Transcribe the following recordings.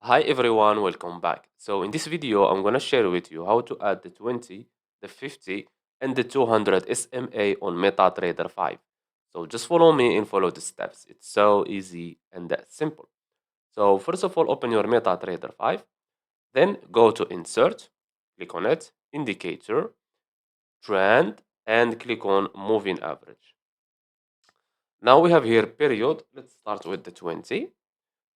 Hi everyone, welcome back. So in this video, I'm gonna share with you how to add the 20, the 50, and the 200 SMA on MetaTrader 5. So just follow me and follow the steps. It's so easy and that simple. So first of all, open your MetaTrader 5, then go to Insert, click on it, Indicator, Trend, and click on Moving Average. Now we have here period. Let's start with the 20.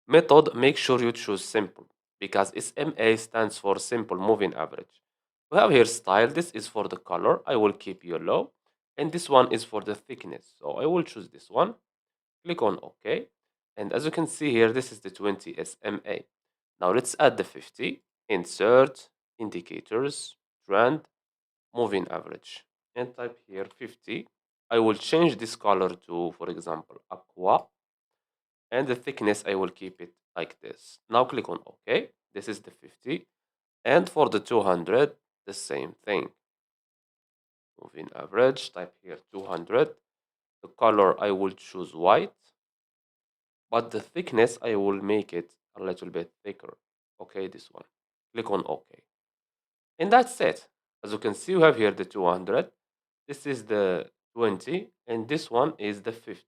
Method, make sure you choose simple because SMA stands for simple moving average. We have here style. This is for the color. I will keep yellow. And this one is for the thickness. So I will choose this one. Click on OK. And as you can see here, this is the 20 SMA. Now let's add the 50. Insert, indicators, trend, moving average. And type here 50. I will change this color to, for example, aqua, and the thickness I will keep it like this. Now click on OK. This is the 50, and for the 200 the same thing. Moving average, type here 200. The color I will choose white, but the thickness I will make it a little bit thicker. Okay, this one. Click on OK, and that's it. As you can see, we have here the 200. This is the 20, and this one is the 50.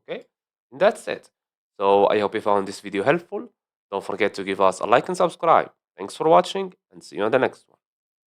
Okay, and that's it. So I hope you found this video helpful. Don't forget to give us a like and subscribe. Thanks for watching, and see you on the next one.